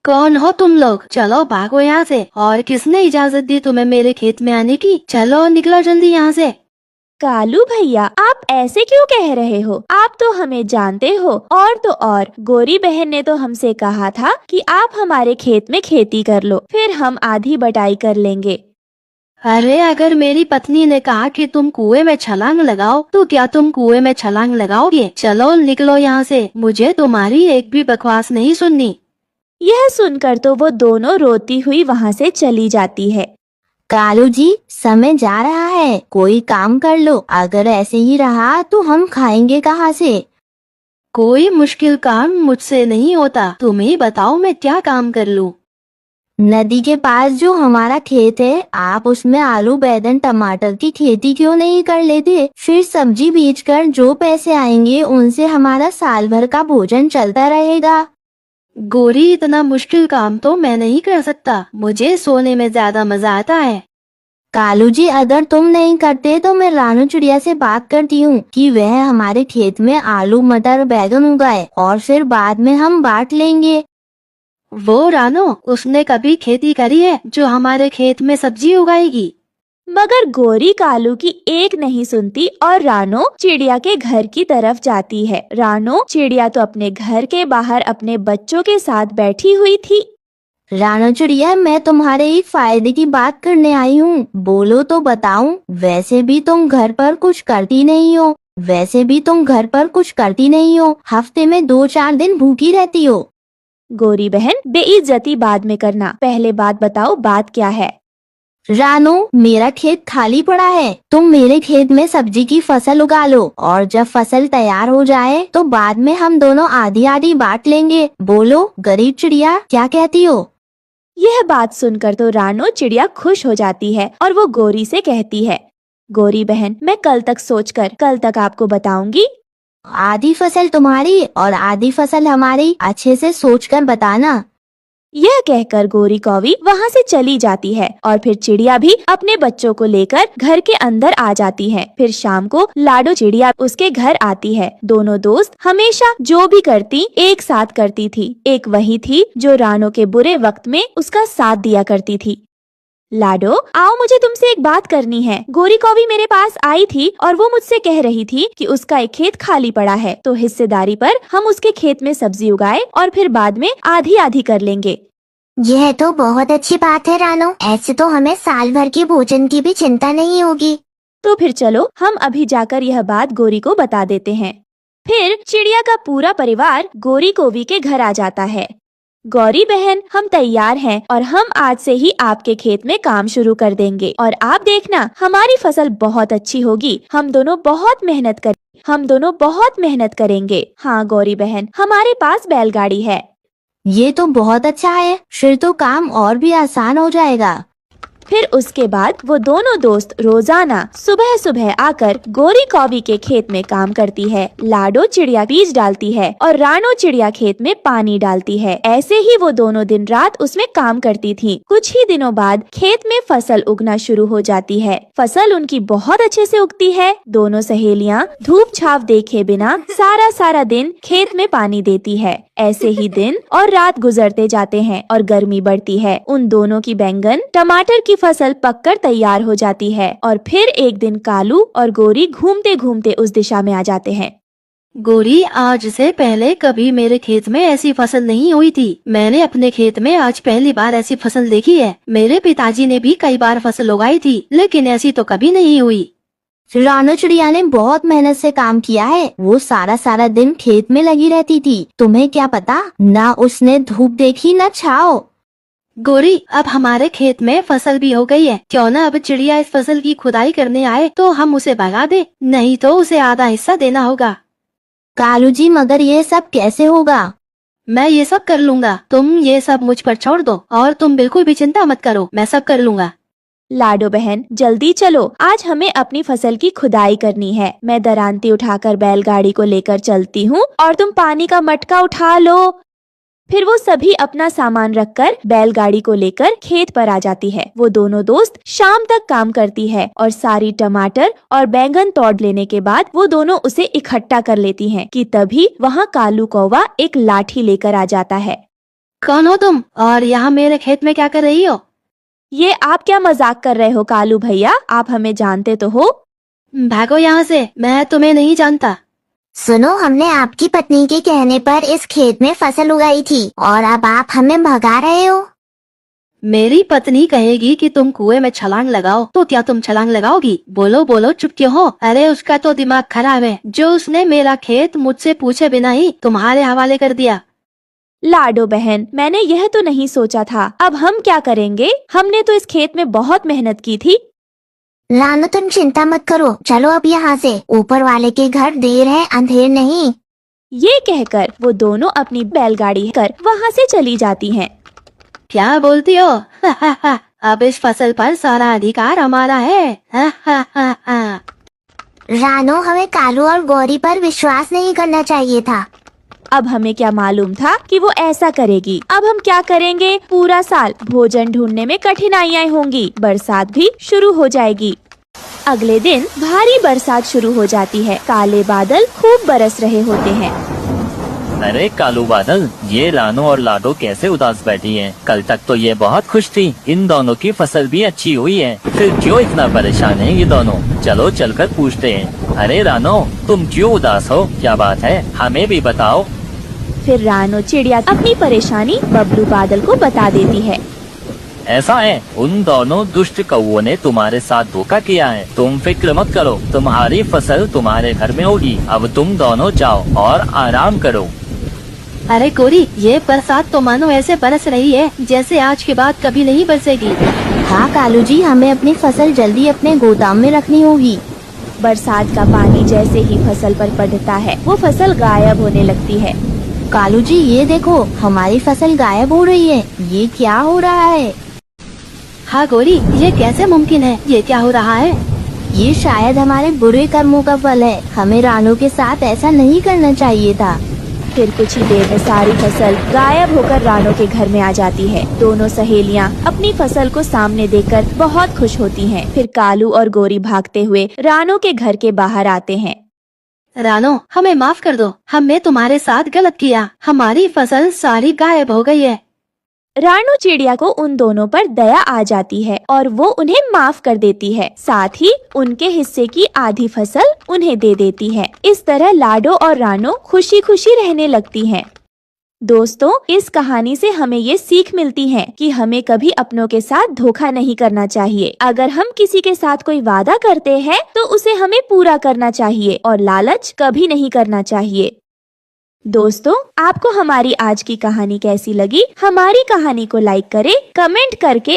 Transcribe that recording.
कौन हो तुम लोग? चलो भागो यहाँ से। और किसने इजाजत दी तुम्हें मेरे खेत में आने की? चलो निकलो जल्दी यहाँ से। कालू भैया, आप ऐसे क्यों कह रहे हो? आप तो हमें जानते हो। और तो और गोरी बहन ने तो हमसे कहा था कि आप हमारे खेत में खेती कर लो, फिर हम आधी बटाई कर लेंगे। अरे अगर मेरी पत्नी ने कहा कि तुम कुएं में छलांग लगाओ तो क्या तुम कुएं में छलांग लगाओगे? चलो निकलो यहाँ से, मुझे तुम्हारी एक भी बकवास नहीं सुननी। यह सुनकर तो वो दोनों रोती हुई वहाँ से चली जाती है। कालू जी, समय जा रहा है, कोई काम कर लो। अगर ऐसे ही रहा तो हम खाएंगे कहाँ से? कोई मुश्किल काम मुझसे नहीं होता, तुम ही बताओ मैं क्या काम कर लूँ। नदी के पास जो हमारा खेत है, आप उसमें आलू बैगन टमाटर की खेती क्यों नहीं कर लेते? फिर सब्जी बेचकर जो पैसे आएंगे उनसे हमारा साल भर का भोजन चलता रहेगा। गोरी, इतना मुश्किल काम तो मैं नहीं कर सकता, मुझे सोने में ज्यादा मजा आता है। कालू जी, अगर तुम नहीं करते तो मैं रानू चिड़िया से बात करती हूँ कि वह हमारे खेत में आलू मटर बैगन उगाए और फिर बाद में हम बांट लेंगे। वो रानो, उसने कभी खेती करी है जो हमारे खेत में सब्जी उगाएगी? मगर गोरी कालू की एक नहीं सुनती और रानो चिड़िया के घर की तरफ जाती है। रानो चिड़िया तो अपने घर के बाहर अपने बच्चों के साथ बैठी हुई थी। रानू चिड़िया, मैं तुम्हारे एक फायदे की बात करने आई हूँ, बोलो तो बताऊं। वैसे भी तुम घर पर कुछ करती नहीं हो, हफ्ते में 2-4 दिन भूखी रहती हो। गोरी बहन, बेइज्जती बाद में करना, पहले बात बताओ, बात क्या है? रानू, मेरा खेत खाली पड़ा है, तुम मेरे खेत में सब्जी की फसल उगा लो और जब फसल तैयार हो जाए तो बाद में हम दोनों आधी आधी बांट लेंगे। बोलो गरीब चिड़िया, क्या कहती हो? यह बात सुनकर तो रानो चिड़िया खुश हो जाती है और वो गोरी से कहती है, गोरी बहन, मैं कल तक आपको बताऊंगी। आधी फसल तुम्हारी और आधी फसल हमारी, अच्छे से सोचकर बताना। यह कहकर गोरी कौवी वहाँ से चली जाती है और फिर चिड़िया भी अपने बच्चों को लेकर घर के अंदर आ जाती है। फिर शाम को लाडो चिड़िया उसके घर आती है। दोनों दोस्त हमेशा जो भी करती एक साथ करती थी। एक वही थी जो रानो के बुरे वक्त में उसका साथ दिया करती थी। लाडो, आओ, मुझे तुमसे एक बात करनी है। गोरी कौवी मेरे पास आई थी और वो मुझसे कह रही थी कि उसका एक खेत खाली पड़ा है, तो हिस्सेदारी पर हम उसके खेत में सब्जी उगाए और फिर बाद में आधी आधी कर लेंगे। यह तो बहुत अच्छी बात है रानो, ऐसे तो हमें साल भर के भोजन की भी चिंता नहीं होगी। तो फिर चलो हम अभी जाकर यह बात गोरी को बता देते हैं। फिर चिड़िया का पूरा परिवार गोरी कौवी के घर आ जाता है। गौरी बहन, हम तैयार हैं और हम आज से ही आपके खेत में काम शुरू कर देंगे और आप देखना हमारी फसल बहुत अच्छी होगी। हम दोनों बहुत मेहनत करेंगे। हाँ गौरी बहन, हमारे पास बैलगाड़ी है। ये तो बहुत अच्छा है, फिर तो काम और भी आसान हो जाएगा। फिर उसके बाद वो दोनों दोस्त रोजाना सुबह सुबह आकर गोरी कौवी के खेत में काम करती है। लाडो चिड़िया बीज डालती है और रानो चिड़िया खेत में पानी डालती है। ऐसे ही वो दोनों दिन रात उसमें काम करती थी। कुछ ही दिनों बाद खेत में फसल उगना शुरू हो जाती है। फसल उनकी बहुत अच्छे से उगती है। दोनों सहेलियां धूप छाव देखे बिना सारा दिन खेत में पानी देती है। ऐसे ही दिन और रात गुजरते जाते हैं और गर्मी बढ़ती है। उन दोनों की बैंगन टमाटर की फसल पककर तैयार हो जाती है और फिर एक दिन कालू और गोरी घूमते घूमते उस दिशा में आ जाते हैं। गोरी, आज से पहले कभी मेरे खेत में ऐसी फसल नहीं हुई थी। मैंने अपने खेत में आज पहली बार ऐसी फसल देखी है। मेरे पिताजी ने भी कई बार फसल उगाई थी, लेकिन ऐसी तो कभी नहीं हुई। रानो चिड़िया ने बहुत मेहनत से काम किया है, वो सारा दिन खेत में लगी रहती थी। तुम्हें क्या पता, ना उसने धूप देखी न छाव। गोरी, अब हमारे खेत में फसल भी हो गई है, क्यों ना अब चिड़िया इस फसल की खुदाई करने आए तो हम उसे भगा दे, नहीं तो उसे आधा हिस्सा देना होगा। कालू जी, मगर ये सब कैसे होगा? मैं ये सब कर लूँगा, तुम ये सब मुझ पर छोड़ दो और तुम बिल्कुल भी चिंता मत करो, मैं सब कर लूँगा। लाडो बहन, जल्दी चलो, आज हमें अपनी फसल की खुदाई करनी है। मैं दरांती उठाकर बैलगाड़ी को लेकर चलती हूँ और तुम पानी का मटका उठा लो। फिर वो सभी अपना सामान रखकर बैलगाड़ी को लेकर खेत पर आ जाती है। वो दोनों दोस्त शाम तक काम करती है और सारी टमाटर और बैंगन तोड़ लेने के बाद वो दोनों उसे इकट्ठा कर लेती हैं कि तभी वहाँ कालू कौवा एक लाठी लेकर आ जाता है। कौन हो तुम और यहाँ मेरे खेत में क्या कर रही हो? ये आप क्या मजाक कर रहे हो कालू भैया, आप हमें जानते तो हो। भागो यहाँ से, मैं तुम्हें नहीं जानता। सुनो, हमने आपकी पत्नी के कहने पर इस खेत में फसल उगाई थी और अब आप हमें भगा रहे हो। मेरी पत्नी कहेगी कि तुम कुएं में छलांग लगाओ तो क्या तुम छलांग लगाओगी? बोलो बोलो, चुप क्यों हो? अरे उसका तो दिमाग खराब है, जो उसने मेरा खेत मुझसे पूछे बिना ही तुम्हारे हवाले कर दिया। लाडो बहन, मैंने यह तो नहीं सोचा था। अब हम क्या करेंगे? हमने तो इस खेत में बहुत मेहनत की थी। रानो, तुम चिंता मत करो, चलो अब यहाँ से। ऊपर वाले के घर देर है, अंधेर नहीं। ये कहकर वो दोनों अपनी बैलगाड़ी कर वहाँ से चली जाती हैं। क्या बोलती हो? अब इस फसल पर सारा अधिकार हमारा है। रानो, हमें कालू और गौरी पर विश्वास नहीं करना चाहिए था। अब हमें क्या मालूम था कि वो ऐसा करेगी। अब हम क्या करेंगे? पूरा साल भोजन ढूंढने में कठिनाइयाँ होंगी, बरसात भी शुरू हो जाएगी। अगले दिन भारी बरसात शुरू हो जाती है। काले बादल खूब बरस रहे होते हैं। अरे कालू बादल, ये रानो और लाडो कैसे उदास बैठी हैं? कल तक तो ये बहुत खुश थी। इन दोनों की फसल भी अच्छी हुई है, फिर क्यों इतना परेशान हैं ये दोनों? चलो चलकर पूछते हैं। अरे रानो, तुम क्यों उदास हो? क्या बात है, हमें भी बताओ। फिर रानो चिड़िया अपनी परेशानी बबलू बादल को बता देती है। ऐसा है, उन दोनों दुष्ट कौओं ने तुम्हारे साथ धोखा किया है। तुम फिक्र मत करो, तुम्हारी फसल तुम्हारे घर में होगी। अब तुम दोनों जाओ और आराम करो। अरे गोरी, ये बरसात तो मानो ऐसे बरस रही है जैसे आज के बाद कभी नहीं बरसेगी। हाँ कालू जी, हमें अपनी फसल जल्दी अपने गोदाम में रखनी होगी। बरसात का पानी जैसे ही फसल पर पड़ता है, वो फसल गायब होने लगती है। कालू जी, ये देखो, हमारी फसल गायब हो रही है। ये क्या हो रहा है? हाँ गोरी, ये कैसे मुमकिन है? ये क्या हो रहा है? ये शायद हमारे बुरे कर्मों का फल है। हमें रानो के साथ ऐसा नहीं करना चाहिए था। फिर कुछ ही देर में सारी फसल गायब होकर रानो के घर में आ जाती है। दोनों सहेलियां अपनी फसल को सामने देखकर बहुत खुश होती हैं। फिर कालू और गोरी भागते हुए रानो के घर के बाहर आते हैं। रानो, हमें माफ कर दो, हमने तुम्हारे साथ गलत किया। हमारी फसल सारी गायब हो गई है। रानो चिड़िया को उन दोनों पर दया आ जाती है और वो उन्हें माफ कर देती है। साथ ही उनके हिस्से की आधी फसल उन्हें दे देती है। इस तरह लाडो और रानो खुशी खुशी रहने लगती हैं। दोस्तों, इस कहानी से हमें ये सीख मिलती है कि हमें कभी अपनों के साथ धोखा नहीं करना चाहिए। अगर हम किसी के साथ कोई वादा करते हैं तो उसे हमें पूरा करना चाहिए और लालच कभी नहीं करना चाहिए। दोस्तों, आपको हमारी आज की कहानी कैसी लगी? हमारी कहानी को लाइक करें, कमेंट करके